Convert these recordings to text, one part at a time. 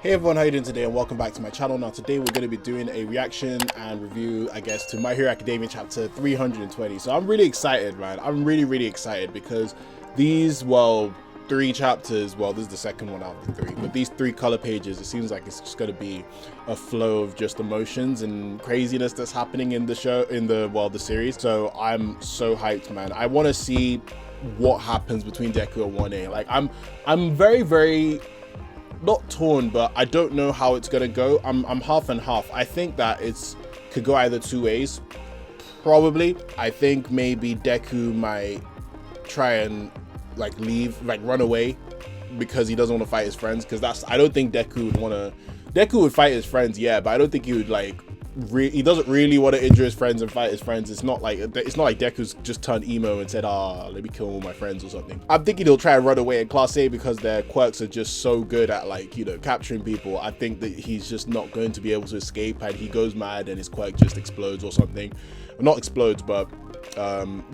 Hey everyone, how you doing today and welcome back to my channel. Now today we're going to be doing a reaction and review, I guess, to My Hero Academia chapter 320. So I'm really excited, man. I'm really excited because these, three chapters, this is the second one out of the three, but these three color pages, it seems like it's just going to be a flow of just emotions and craziness that's happening in the show, in the series. So I'm so hyped, man. I want to see what happens between Deku and 1A. Like I'm very not torn, but I don't know how it's gonna go. I'm half and half. I think that it's could go either two ways, probably. I think maybe Deku might try and run away because he doesn't want to fight his friends, because I don't think Deku would fight his friends, yeah, but I don't think he would he doesn't really want to injure his friends and fight his friends. It's not like Deku's just turned emo and said, let me kill all my friends or something. I'm thinking he'll try and run away in Class A because their quirks are just so good at capturing people. I think that he's just not going to be able to escape, and he goes mad and his quirk just explodes or something. Not explodes, but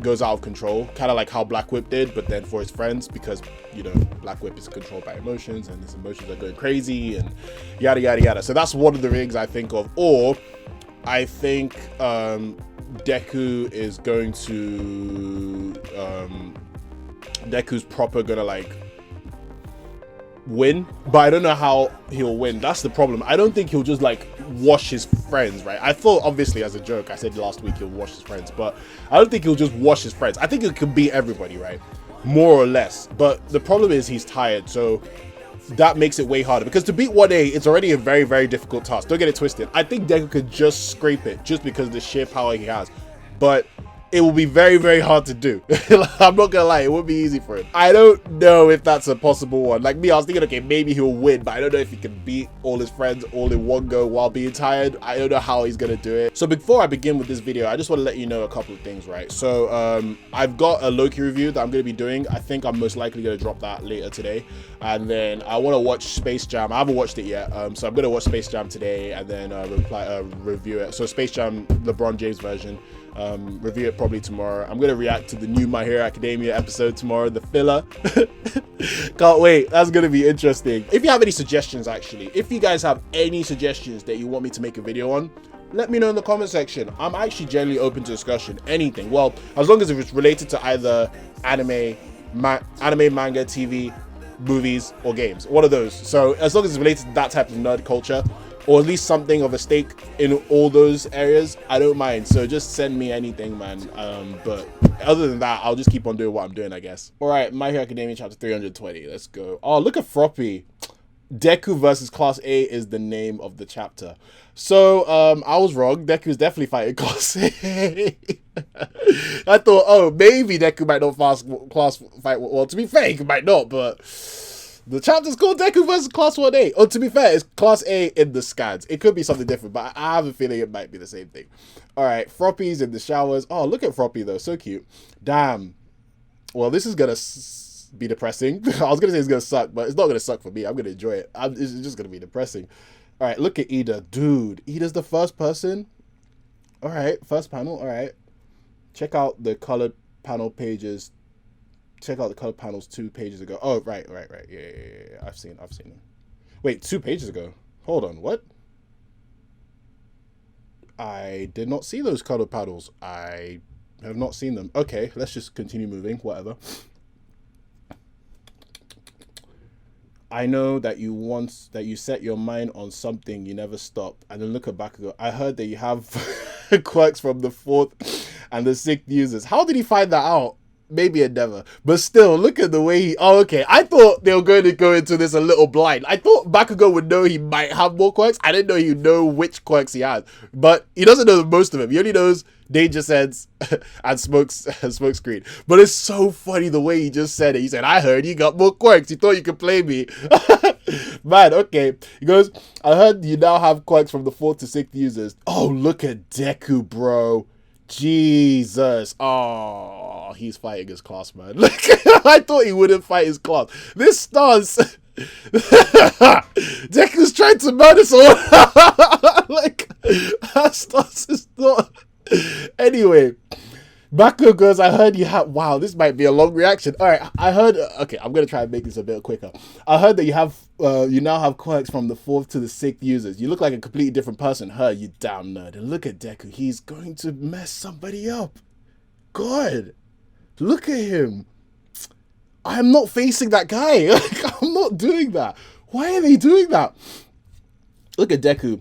goes out of control, kind of like how Black Whip did, but then for his friends, because Black Whip is controlled by emotions and his emotions are going crazy and yada yada. So that's one of the things I think of. Or I think Deku is going to Deku's proper gonna win, but I don't know how he'll win. That's the problem. I don't think he'll just wash his friends, right? I thought, obviously, as a joke, I said last week he'll wash his friends, but I don't think he'll just wash his friends. I think he could beat everybody, right? More or less. But the problem is he's tired, so that makes it way harder, because to beat 1A, it's already a very difficult task. Don't get it twisted. I think Deku could just scrape it just because of the sheer power he has, but it will be very hard to do. I'm not gonna lie, it won't be easy for him. I don't know if that's a possible one. Like me, I was thinking, okay, maybe he'll win, but I don't know if he can beat all his friends all in one go while being tired. I don't know how he's gonna do it. So before I begin with this video, I just want to let you know a couple of things, right? So I've got a Loki review that I'm gonna be doing. I think I'm most likely gonna drop that later today, and then I want to watch Space Jam. I haven't watched it yet, so I'm gonna watch Space Jam today and then review it. So Space Jam, LeBron James version. Review it probably tomorrow. I'm gonna react to the new My Hero Academia episode tomorrow, the filler. Can't wait. That's gonna be interesting. If you have any suggestions, actually, if you guys have any suggestions that you want me to make a video on, let me know in the comment section. I'm actually generally open to discussion. Anything, well, as long as it's related to either anime, manga, TV, movies, or games, one of those. So as long as it's related to that type of nerd culture, or at least something of a stake in all those areas, I don't mind. So just send me anything, man. But other than that, I'll just keep on doing what I'm doing, I guess. All right, My Hero Academia chapter 320. Let's go. Oh, look at Froppy. Deku versus Class A is the name of the chapter. So I was wrong. Deku is definitely fighting Class A. I thought, oh, maybe Deku might not class fight. Well, to be fair, he might not, but the chapter's called Deku versus Class 1A. Oh, to be fair, it's Class A in the scans. It could be something different, but I have a feeling it might be the same thing. All right, Froppy's in the showers. Oh, look at Froppy, though. So cute. Damn. Well, this is going to be depressing. I was going to say it's going to suck, but it's not going to suck for me. I'm going to enjoy it. It's just going to be depressing. All right, look at Ida. Dude, Ida's the first person. All right, first panel. All right. Check out the colored panel pages. Check out the color panels 2 pages ago. Oh, right. Yeah. I've seen them. Wait, 2 pages ago. Hold on, what? I did not see those color panels. I have not seen them. Okay, let's just continue moving. Whatever. I know that you set your mind on something, you never stop. And then look at Bakugo. I heard that you have quirks from the 4th and the 6th users. How did he find that out? Maybe a never, but still, look at the way he. Oh, okay. I thought they were going to go into this a little blind. I thought Bakugo would know he might have more quirks. I didn't know he'd know which quirks he has, but he doesn't know most of them. He only knows Danger Sense and Smoke Screen. But it's so funny the way he just said it. He said, "I heard you got more quirks. You thought you could play me." Man, okay. He goes, "I heard you now have quirks from the 4th to 6th users." Oh, look at Deku, bro. Jesus. Oh, he's fighting his class, man. Look, I thought he wouldn't fight his class. This stance. Deku's trying to murder someone. That stance is not. Anyway, Bakugo goes, I heard you have, wow, this might be a long reaction. All right, I heard, okay, I'm going to try and make this a bit quicker. I heard that you now have quirks from the 4th to the 6th users. You look like a completely different person. You damn nerd. And look at Deku. He's going to mess somebody up. God, look at him. I'm not facing that guy. Like, I'm not doing that. Why are they doing that? Look at Deku.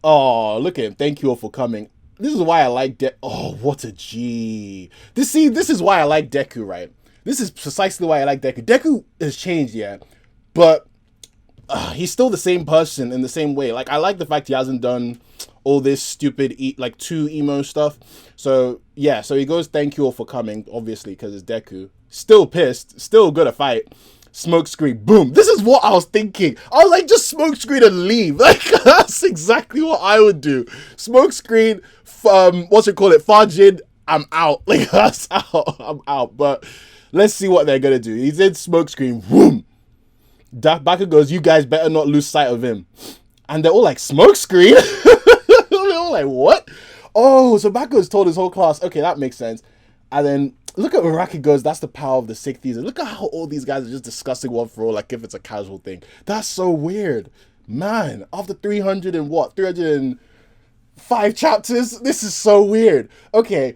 Oh, look at him. Thank you all for coming. This is why I like Deku. Oh, what a G. This is why I like Deku, right? This is precisely why I like Deku. Deku has changed, yeah. But he's still the same person in the same way. Like, I like the fact he hasn't done all this stupid, like, 2 emo stuff. So, yeah. So he goes, thank you all for coming, obviously, because it's Deku. Still pissed. Still gonna fight. Smoke screen, boom. This is what I was thinking. I was like, just smoke screen and leave. Like, that's exactly what I would do. Smoke screen, Fajin, I'm out. Like, that's out. I'm out. But let's see what they're gonna do. He's in smoke screen, boom. Baku goes, you guys better not lose sight of him. And they're all like, smoke screen? They're all like, what? Oh, so Bakugo's told his whole class, okay, that makes sense. And then look at Uraki goes, that's the power of the 6th season. Look at how all these guys are just discussing one for all, like if it's a casual thing. That's so weird. Man, after 305 chapters, this is so weird. Okay,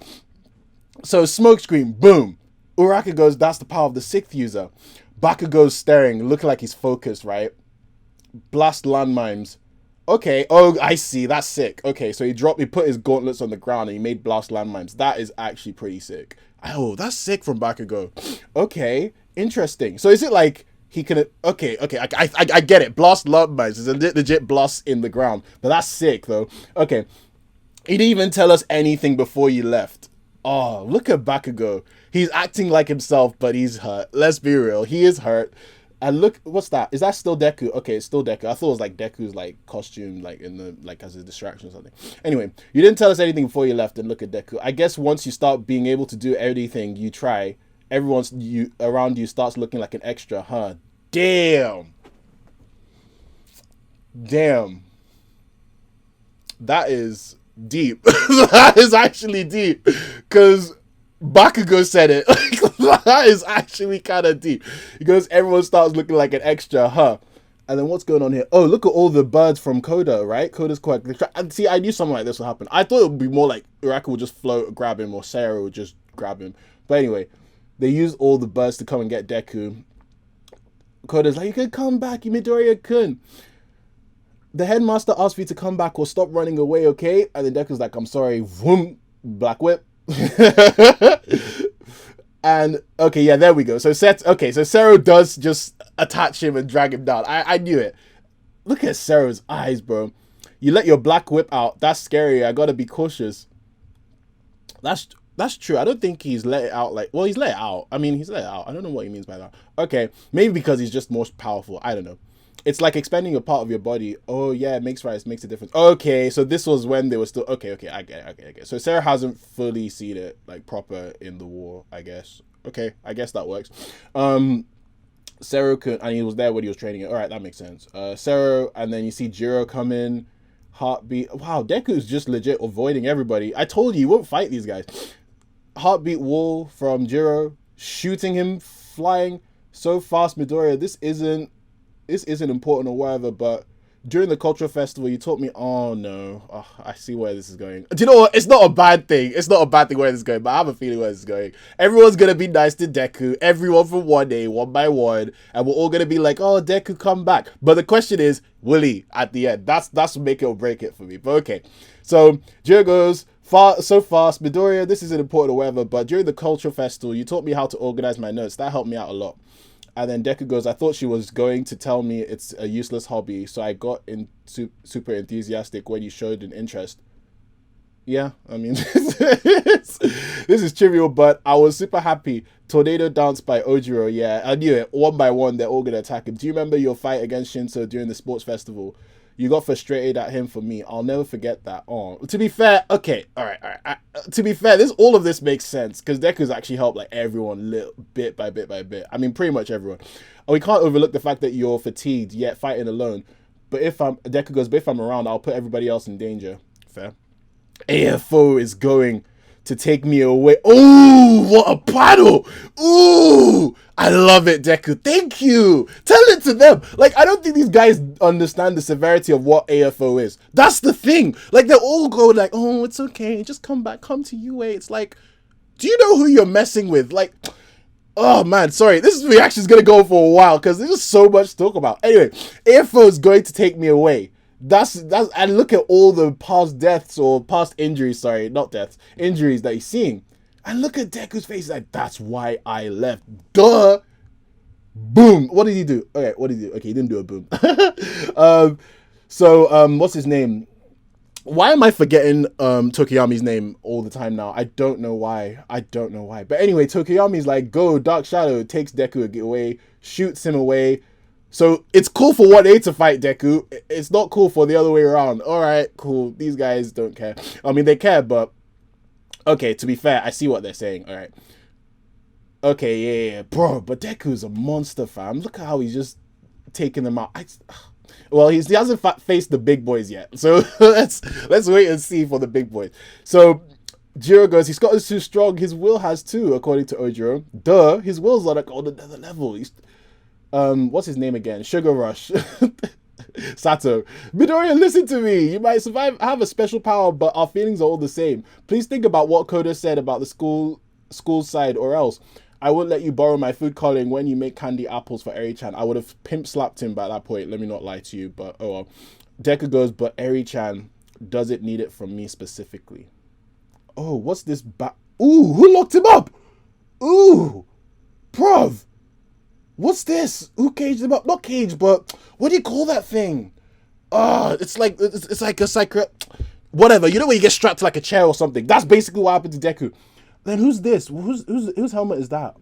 so smoke screen, boom. Uraki goes, that's the power of the 6th user. Bakugo's staring, looking like he's focused, right? Blast landmines. Okay, oh, I see, that's sick. Okay, so he put his gauntlets on the ground and he made blast landmines. That is actually pretty sick. Oh, that's sick from Bakugo. Okay, interesting. So is it like he can, okay, I get it. Blast landmines is a legit blast in the ground, but that's sick though. Okay, he didn't even tell us anything before you left. Oh, look at Bakugo. He's acting like himself, but he's hurt. Let's be real, he is hurt. And look, what's that? Is that still Deku? Okay, it's still Deku. I thought it was like Deku's like costume, like in the like as a distraction or something. Anyway, you didn't tell us anything before you left, and look at Deku. I guess once you start being able to do everything you try, everyone's around you starts looking like an extra, huh? Damn. That is deep. That is actually deep, because Bakugo said it. That is actually kind of deep. He goes, everyone starts looking like an extra, huh? And then what's going on here? Oh, look at all the birds from Koda, right? Koda's quite... And see, I knew something like this would happen. I thought it would be more like Uraka would just float, grab him, or Sarah would just grab him. But anyway, they use all the birds to come and get Deku. Koda's like, you can come back, Midoriya-kun. The headmaster asked you to come back or stop running away, okay? And then Deku's like, I'm sorry. Vroom. Black whip. And okay, yeah, there we go. So Sero does just attach him and drag him down. I knew it. Look at Sero's eyes, bro. You let your black whip out. That's scary. I gotta be cautious. That's true. I don't think he's let it out like, well, he's let it out. I mean, he's let it out. I don't know what he means by that. Okay, maybe because he's just more powerful. I don't know. It's like expanding a part of your body. Oh yeah, it makes a difference. Okay, so this was when they were still okay. I get it. So Sarah hasn't fully seen it like proper in the war, I guess. Okay, I guess that works. Sarah could, and he was there when he was training it. All right, that makes sense. Sarah, and then you see Jiro come in. Heartbeat. Wow, Deku's just legit avoiding everybody. I told you, he won't fight these guys. Heartbeat wall from Jiro, shooting him, flying so fast. Midoriya, this isn't important or whatever, but during the cultural festival, you taught me, oh no, I see where this is going. Do you know what? It's not a bad thing. It's not a bad thing where this is going, but I have a feeling where this is going. Everyone's going to be nice to Deku, everyone from 1A, one by one, and we're all going to be like, oh, Deku, come back. But the question is, will he at the end? That's make it or break it for me, but okay. So, Jiro goes, so fast, Midoriya, this isn't important or whatever, but during the cultural festival, you taught me how to organize my notes. That helped me out a lot. And then Deku goes, I thought she was going to tell me it's a useless hobby, so I got super enthusiastic when you showed an interest. Yeah, I mean, this is trivial, but I was super happy. Tornado dance by Ojiro, yeah, I knew it. One by one, they're all going to attack him. Do you remember your fight against Shinso during the sports festival? You got frustrated at him for me. I'll never forget that. Oh, to be fair, okay, all right. To be fair, all of this makes sense because Deku's actually helped like everyone little bit by bit by bit. I mean, pretty much everyone. And we can't overlook the fact that you're fatigued yet fighting alone. But Deku goes, but if I'm around, I'll put everybody else in danger. Fair. AFO is going to take me away. Ooh, what a paddle. Ooh, I love it, Deku. Thank you. Tell it to them. Like, I don't think these guys understand the severity of what AFO is. That's the thing. Like, they all go like, oh, it's okay. Just come back. Come to UA. It's like, do you know who you're messing with? Like, oh man, sorry. This reaction is going to go for a while because there's just so much to talk about. Anyway, AFO is going to take me away. That's and look at all the past deaths or past injuries, sorry, not deaths, injuries that he's seeing. And look at Deku's face, like, that's why I left. Duh. Boom. What did he do? Okay, what did he do? Okay, he didn't do a boom. What's his name? Why am I forgetting Tokiyami's name all the time now? I don't know why. But anyway, Tokiyami's like, go, Dark Shadow, takes Deku away, shoots him away. So it's cool for 1A to fight Deku. It's not cool for the other way around. All right, cool. These guys don't care. I mean, they care, but okay, to be fair, I see what they're saying. All right. Okay, yeah. Bro, but Deku's a monster, fam. Look at how he's just taking them out. Well, he hasn't faced the big boys yet. So let's wait and see for the big boys. So Jiro goes, his Scott is too strong. His will has too, according to Ojiro. Duh, his will's on another level. He's what's his name again? Sugar Rush. Sato. Midoriya, listen to me. You might have a special power, but our feelings are all the same. Please think about what Koda said about the school side, or else I won't let you borrow my food calling when you make candy apples for Eri-chan. I would have pimp slapped him by that point. Let me not lie to you, but oh well. Deku goes, but Eri-chan doesn't need it from me specifically. Oh, what's this Ooh, who locked him up? Ooh, bruv. What's this? Who caged him up? Not caged, but what do you call that thing? It's like a secret, whatever. You know when you get strapped to like a chair or something? That's basically what happened to Deku. Then who's this? Whose helmet is that?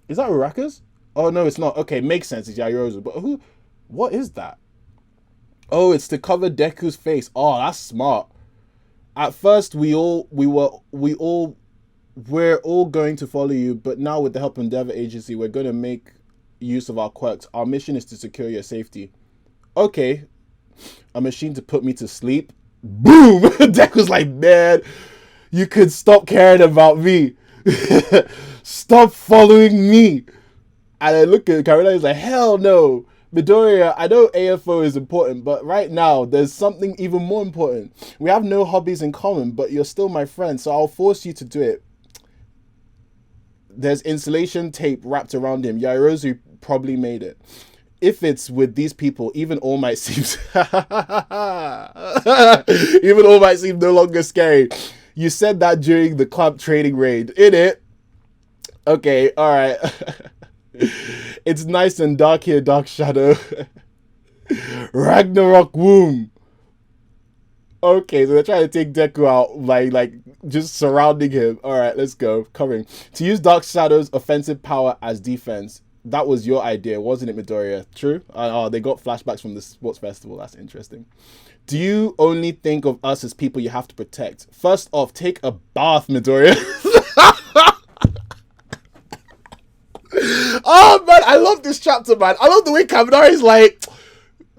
Is that Uraka's? Oh no, it's not. Okay, makes sense. It's Yairozu. But who? What is that? Oh, it's to cover Deku's face. Oh, that's smart. At first, we're all going to follow you, but now with the help of Endeavor Agency, we're going to make use of our quirks. Our mission is to secure your safety. Okay, a machine to put me to sleep. Boom! Deku's like, man, you could stop caring about me. Stop following me. And I look at Carolina, he's like, hell no. Midoriya, I know AFO is important, but right now, there's something even more important. We have no hobbies in common, but you're still my friend, so I'll force you to do it. There's insulation tape wrapped around him. Yairozu probably made it. If it's with these people, even All Might seems... even All Might seem no longer scary. You said that during the club trading raid. In it. Okay, alright. It's nice and dark here, Dark Shadow. Ragnarok womb. Okay, so they're trying to take Deku out by like just surrounding him. Alright, let's go. Coming. To use Dark Shadow's offensive power as defense. That was your idea, wasn't it, Midoriya? True? Oh, they got flashbacks from the sports festival. That's interesting. Do you only think of us as people you have to protect? First off, take a bath, Midoriya. Oh, man, I love this chapter, man. I love the way Kaminari is like,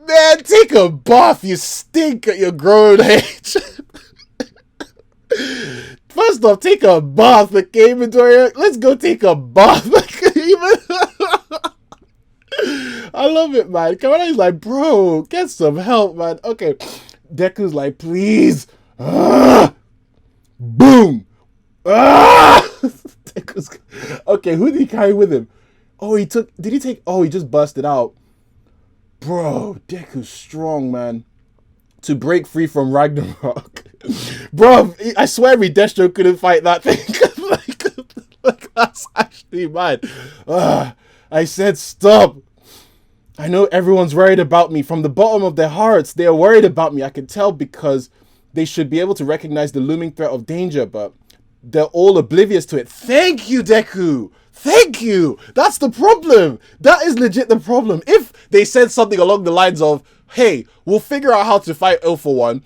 man, take a bath. You stink at your grown age. First off, take a bath, okay, Midoriya? Let's go take a bath. I love it, man. Kaminari's like, bro, get some help, man. Okay, Deku's like, please. Boom. Okay, who did he carry with him? Oh, he just busted out. Bro, Deku's strong, man. To break free from Ragnarok. Bro, I swear Destro couldn't fight that thing. like, that's actually mad. I said stop. I know everyone's worried about me. From the bottom of their hearts, they are worried about me. I can tell because they should be able to recognize the looming threat of danger, but they're all oblivious to it. Thank you, Deku. Thank you. That's the problem. That is legit the problem. If they said something along the lines of, hey, we'll figure out how to fight 0 for 1.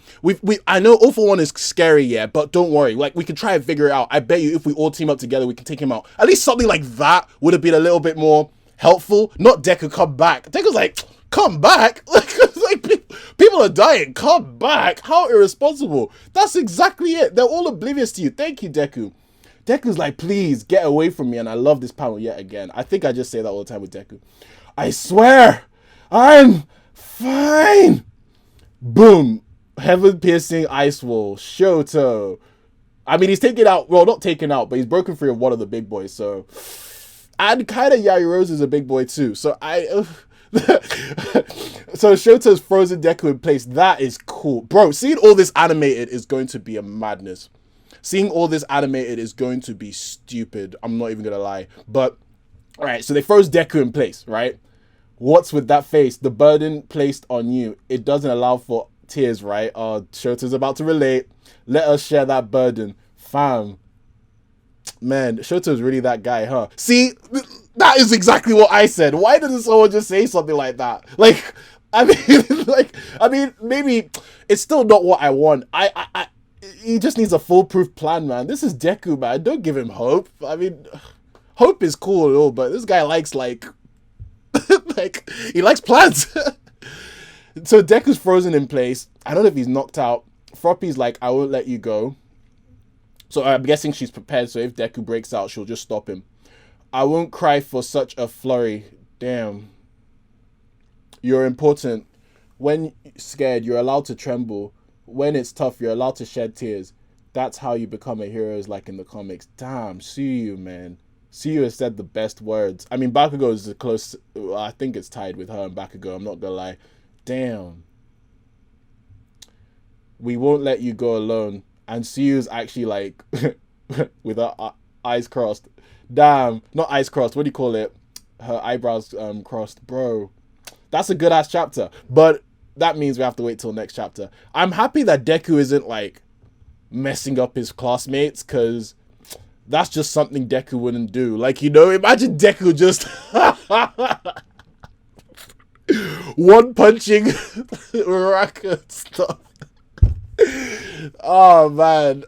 I know 0 for 1 is scary, yeah, but don't worry. Like, we can try and figure it out. I bet you if we all team up together, we can take him out. At least something like that would have been a little bit more helpful. Not Deku come back. Deku's like, come back? Like People are dying. Come back. How irresponsible. That's exactly it. They're all oblivious to you. Thank you, Deku. Deku's like, please get away from me. And I love this panel yet again. I think I just say that all the time with Deku. I swear, I'm fine. Boom. Heaven piercing ice wall. Shoto. I mean, he's taken out, well, not taken out, but he's broken free of one of the big boys. So, and kind of Yairo's is a big boy too. So so Shoto's frozen Deku in place. That is cool. Bro, seeing all this animated is going to be a madness. Seeing all this animated is going to be stupid. I'm not even going to lie. But, all right, so they froze Deku in place, right? What's with that face? The burden placed on you. It doesn't allow for tears, right? Shoto's about to relate. Let us share that burden. Fam. Man, Shoto's really that guy, huh? See, that is exactly what I said. Why doesn't someone just say something like that? Like, I mean, maybe it's still not what I want. He just needs a foolproof plan, man. This is Deku, man. Don't give him hope. I mean, hope is cool and all, but this guy likes, like, like, he likes plans. So Deku's frozen in place. I don't know if he's knocked out. Froppy's like, I won't let you go. So I'm guessing she's prepared, so if Deku breaks out, she'll just stop him. I won't cry for such a flurry. Damn. You're important. When scared, you're allowed to tremble. When it's tough, you're allowed to shed tears. That's how you become a hero, is like in the comics. Damn, Tsuyu, man. Tsuyu has said the best words. I mean, Bakugo is close. I think it's tied with her and Bakugo. I'm not gonna lie. Damn. We won't let you go alone. And Tsuyu's actually like, with her eyes crossed. Damn. Not eyes crossed. What do you call it? Her eyebrows crossed. Bro. That's a good ass chapter. But that means we have to wait till next chapter. I'm happy that Deku isn't like messing up his classmates, because that's just something Deku wouldn't do. Like, you know, imagine Deku just one punching record stuff. Oh man.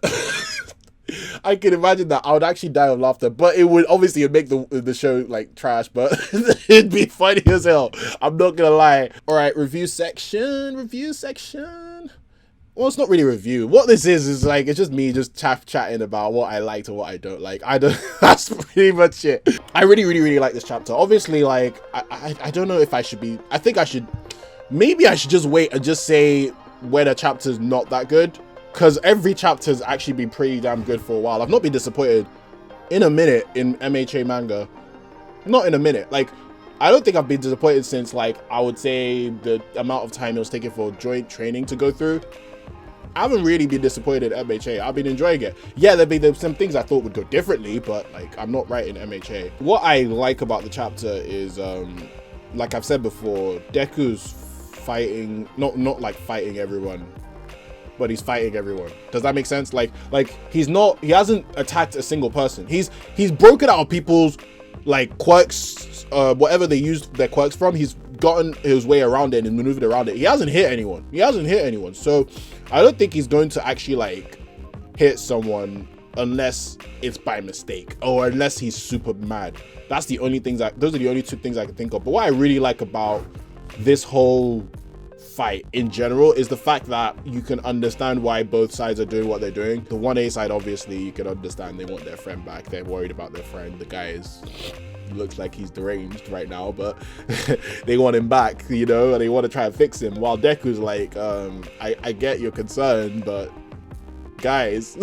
I can imagine that. I would actually die of laughter, but it would obviously make the show like trash, but it'd be funny as hell. I'm not gonna lie. All right, review section. Well, it's not really a review. What this is like, it's just me just chatting about what I liked or what I don't like. That's pretty much it. I really like this chapter. Obviously, like, I don't know if I should be, maybe I should just wait and just say when a chapter's not that good. Because every chapter's actually been pretty damn good for a while. I've not been disappointed in a minute in MHA manga. Not in a minute. Like, I don't think I've been disappointed since, like, I would say the amount of time it was taking for joint training to go through. I haven't really been disappointed at MHA. I've been enjoying it. Yeah, there's some things I thought would go differently, but, like, I'm not writing MHA. What I like about the chapter is, like I've said before, Deku's fighting, not like fighting everyone, but he's fighting everyone. Does that make sense? Like he hasn't attacked a single person. He's broken out of people's like quirks, whatever they used their quirks from. He's gotten his way around it and maneuvered around it. He hasn't hit anyone. So I don't think he's going to actually like hit someone unless it's by mistake or unless he's super mad. Those are the only two things I can think of. But what I really like about this whole fight in general is the fact that you can understand why both sides are doing what they're doing. The 1A side, obviously, you can understand they want their friend back. They're worried about their friend. The guy looks like he's deranged right now, but they want him back, you know, and they want to try and fix him. While Deku's like, I get your concern, but guys,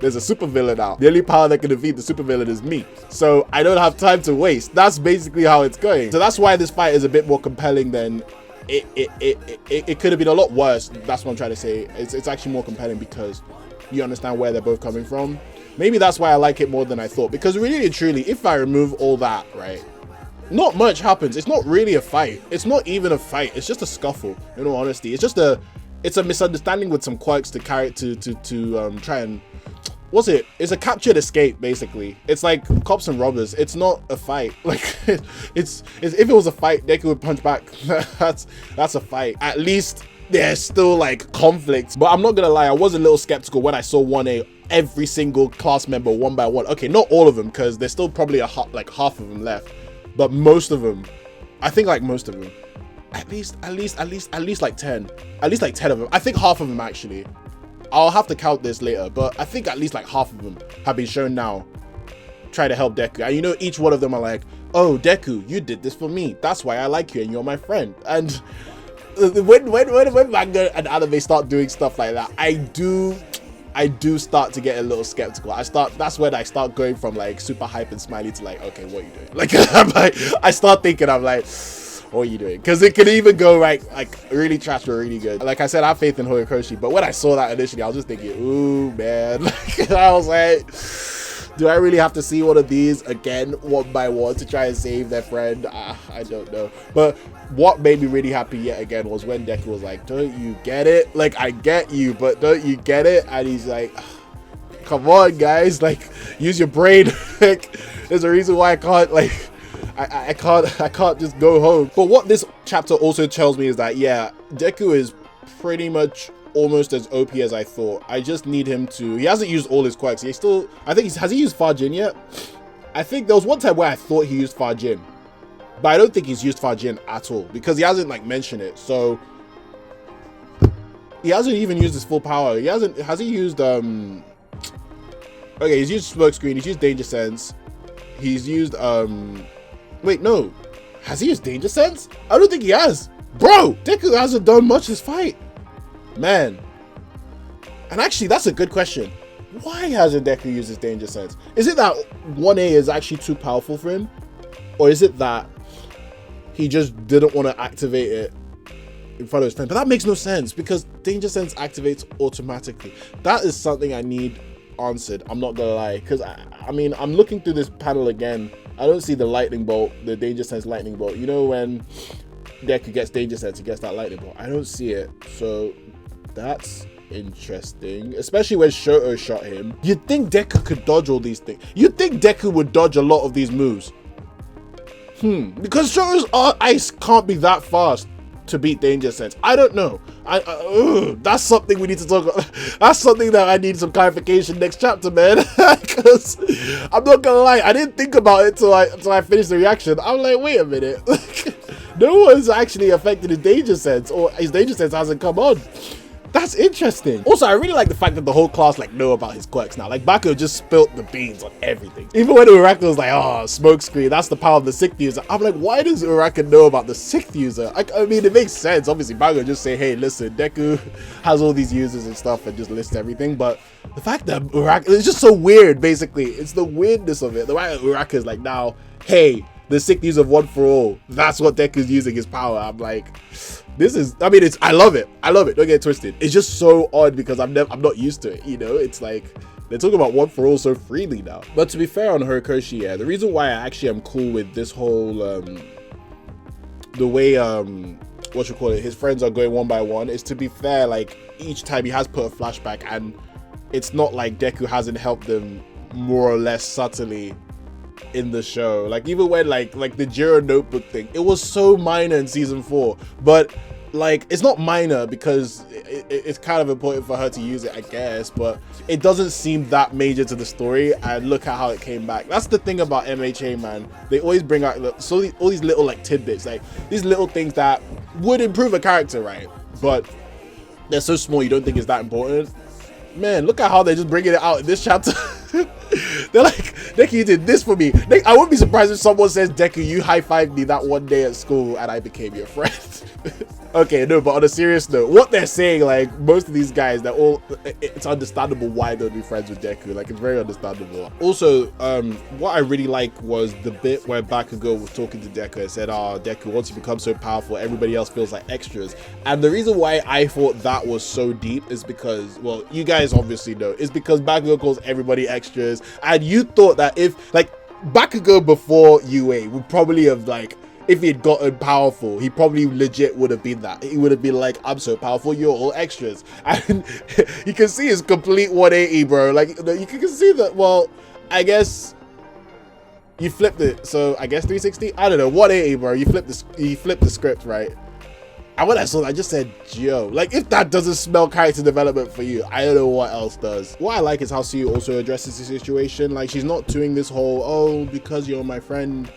there's a supervillain out. The only power that can defeat the supervillain is me. So I don't have time to waste. That's basically how it's going. So that's why this fight is a bit more compelling than it could have been a lot worse. That's what I'm trying to say. It's actually more compelling because you understand where they're both coming from. Maybe that's why I like it more than I thought, because really and truly, if I remove all that, right, not much happens. It's not really a fight. It's not even a fight. It's just a scuffle, in all honesty. It's a misunderstanding with some quirks to carry to try and, what's it? It's a captured escape, basically. It's like cops and robbers. It's not a fight. Like, it's if it was a fight, Deku would punch back. That's a fight. At least there's still like conflict. But I'm not gonna lie, I was a little skeptical when I saw 1A, every single class member one by one. Okay, not all of them, because there's still probably like half of them left, but most of them, I think like most of them. at least like 10. At least like 10 of them. I think half of them actually. I'll have to count this later, but I think at least like half of them have been shown now. Try to help Deku. And you know, each one of them are like, oh, Deku, you did this for me. That's why I like you and you're my friend. And when manga and anime start doing stuff like that, I do start to get a little skeptical. That's when I start going from like super hype and smiley to like, okay, what are you doing? Like, I start thinking, I'm like, what are you doing? Because it can even go like really trash or really good. Like I said, I have faith in Horikoshi, but when I saw that initially, I was just thinking, ooh, man. I was like, do I really have to see one of these again, one by one, to try and save their friend? I don't know. But what made me really happy yet again was when Deku was like, don't you get it? Like, I get you, but don't you get it? And he's like, come on, guys, like, use your brain. Like, there's a reason why I can't, like, I can't just go home. But what this chapter also tells me is that, yeah, Deku is pretty much almost as OP as I thought. I just need him to, he hasn't used all his quirks. He still, I think has he used Farjin yet? I think there was one time where I thought he used Farjin, but I don't think he's used Farjin at all because he hasn't like mentioned it. So he hasn't even used his full power. Has he used okay, he's used Smoke Screen, he's used Danger Sense, he's used wait, no, has he used Danger Sense? I don't think he has. Bro, Deku hasn't done much this fight, man. And actually, that's a good question. Why hasn't Deku used his Danger Sense? Is it that 1A is actually too powerful for him? Or is it that he just didn't want to activate it in front of his friend? But that makes no sense because Danger Sense activates automatically. That is something I need answered, I'm not gonna lie. Because, I mean, I'm looking through this panel again. I don't see the lightning bolt, the Danger Sense lightning bolt. You know when Deku gets Danger Sense, he gets that lightning bolt. I don't see it. So that's interesting, especially when Shoto shot him. You'd think Deku could dodge all these things. You'd think Deku would dodge a lot of these moves. Because Shoto's ice can't be that fast to beat Danger Sense. I don't know. That's something we need to talk about. That's something that I need some clarification next chapter, man. Because I'm not gonna lie, I didn't think about it till I finished the reaction. I'm like, wait a minute. No one's actually affected his Danger Sense, or his Danger Sense hasn't come on. That's interesting. Also, I really like the fact that the whole class like know about his quirks now. Like Bakugo just spilt the beans on everything. Even when Uraka was like, oh, Smoke Screen, that's the power of the 6th user. I'm like, why does Uraka know about the 6th user? I mean, it makes sense. Obviously, Bakugo just say, hey, listen, Deku has all these users and stuff and just lists everything. But the fact that Uraka, it's just so weird, basically. It's the weirdness of it. The way Uraka is like, now, hey, the 6th user of One For All, that's what Deku's using his power. I'm like, this is, I mean, I love it. Don't get it twisted. It's just so odd because I'm not used to it, you know? It's like, they're talking about One For All so freely now. But to be fair on Horikoshi, yeah, the reason why I actually am cool with this whole, the way, his friends are going one by one is, to be fair, like, each time he has put a flashback and it's not like Deku hasn't helped them more or less subtly in the show. Like even when like the Jiro notebook thing, it was so minor in season 4, but like it's not minor because it's kind of important for her to use it, I guess, but it doesn't seem that major to the story. And look at how it came back. That's the thing about MHA, man. They always bring out all these little like tidbits, like these little things that would improve a character, right? But they're so small you don't think it's that important. Man, look at how they're just bringing it out in this chapter. They're like, Deku, you did this for me. I wouldn't be surprised if someone says, Deku, you high-fived me that one day at school and I became your friend. Okay, no, but on a serious note, what they're saying, like, most of these guys, they're all, it's understandable why they'll be friends with Deku. Like, it's very understandable. Also, what I really like was the bit where Bakugo was talking to Deku and said, oh, Deku, once you become so powerful, everybody else feels like extras. And the reason why I thought that was so deep is because, well, you guys obviously know, is because Bakugo calls everybody extras. And you thought that if, like, Bakugo before UA would probably have, like, if he had gotten powerful, he probably legit would have been that. He would have been like, I'm so powerful, you're all extras. And you can see his complete 180, bro. Like, you can see that, well, I guess you flipped it. So I guess 360? I don't know, 180, bro. You flipped the script, right? And when I saw that, I just said, yo, like, if that doesn't smell character development for you, I don't know what else does. What I like is how Tsuyu also addresses the situation. Like, she's not doing this whole, oh, because you're my friend,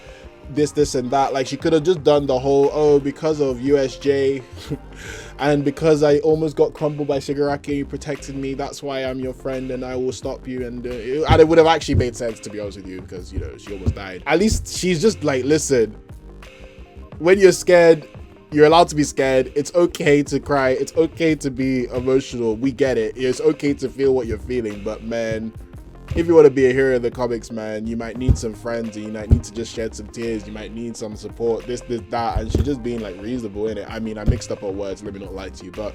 this and that. Like, she could have just done the whole, oh, because of USJ and because I almost got crumbled by Shigaraki and you protected me, that's why I'm your friend and I will stop you. And it would have actually made sense, to be honest with you, because, you know, she almost died. At least she's just like, listen, when you're scared, you're allowed to be scared. It's okay to cry. It's okay to be emotional. We get it. It's okay to feel what you're feeling. But man, if you want to be a hero in the comics, man, you might need some friends, and you might need to just shed some tears. You might need some support, this, that. And she's just being like reasonable in it. I mean, I mixed up her words, let me not lie to you, but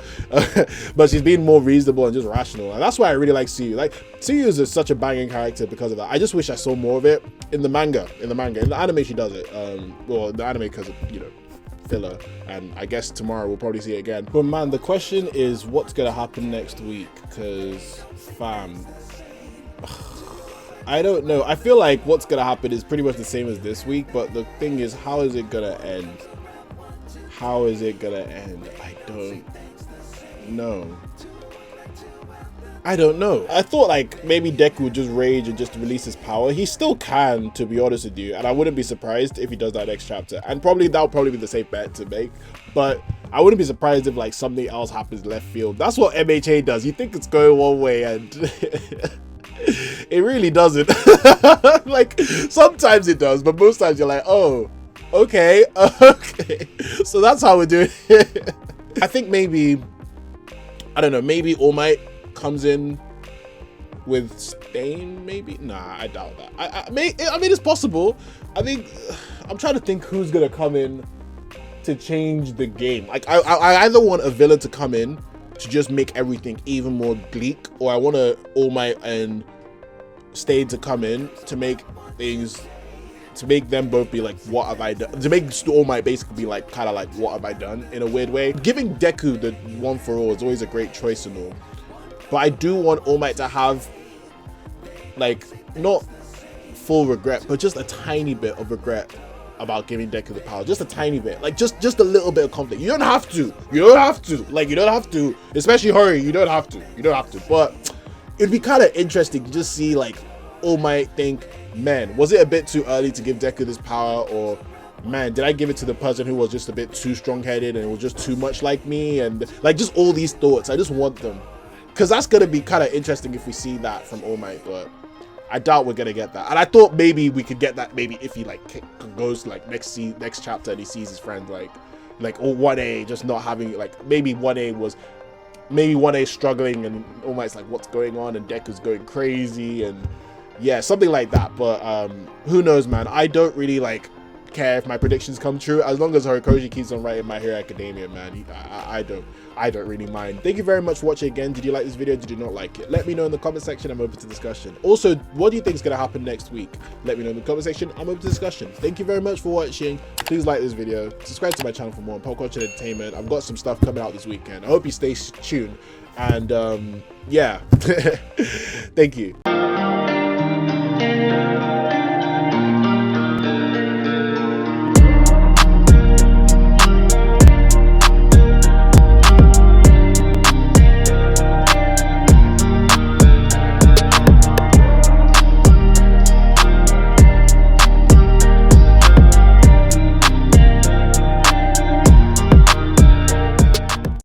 but she's being more reasonable and just rational. And that's why I really like Tsuyu. Like, Tsuyu is such a banging character because of that. I just wish I saw more of it in the manga. In the anime, she does it. Well, the anime, because of, you know, filler, and I guess tomorrow we'll probably see it again. But man, the question is what's gonna happen next week, because fam, I don't know. I feel like what's gonna happen is pretty much the same as this week, but the thing is, how is it gonna end? How is it gonna end? I don't know. I don't know. I thought like maybe Deku would just rage and just release his power. He still can, to be honest with you, and I wouldn't be surprised if he does that next chapter. And probably that'll probably be the safe bet to make, but I wouldn't be surprised if like something else happens left field. That's what MHA does. You think it's going one way and it really doesn't. Like, sometimes it does, but most times you're like, oh, okay, okay. So that's how we're doing it. I think maybe, I don't know, maybe All Might comes in with Stain, maybe? Nah, I doubt that. I mean, it's possible. I think, I'm trying to think who's gonna come in to change the game. Like, I either want a villain to come in to just make everything even more bleak, or I want All Might and Stain to come in to make things, to make them both be like, what have I done? To make All Might basically be like, kind of like, what have I done, in a weird way. Giving Deku the one for all is always a great choice and all, but I do want All Might to have, like, not full regret, but just a tiny bit of regret about giving Deku the power. Just a tiny bit. Like, just a little bit of conflict. You don't have to. You don't have to. Like, you don't have to. Especially Hori, you don't have to. You don't have to. But it'd be kind of interesting to just see, like, All Might think, man, was it a bit too early to give Deku this power? Or, man, did I give it to the person who was just a bit too strong-headed and it was just too much like me? And, like, just all these thoughts. I just want them. Because that's going to be kind of interesting if we see that from All Might, but I doubt we're going to get that. And I thought maybe we could get that maybe if he, like, goes, like, next chapter and he sees his friend, like, or 1A just not having, like, maybe 1A struggling and All Might's like, what's going on? And Deku's going crazy and, yeah, something like that. But who knows, man? I don't really, like, care if my predictions come true, as long as Horikoshi keeps on writing My Hero Academia, man. I don't really mind. Thank you very much for watching again. Did you like this video? Did you not like it? Let me know in the comment section. I'm open to discussion. Also, what do you think is going to happen next week? Let me know in the comment section. I'm open to discussion. Thank you very much for watching. Please like this video, subscribe to my channel for more pop culture entertainment. I've got some stuff coming out this weekend. I hope you stay tuned, and yeah. Thank you.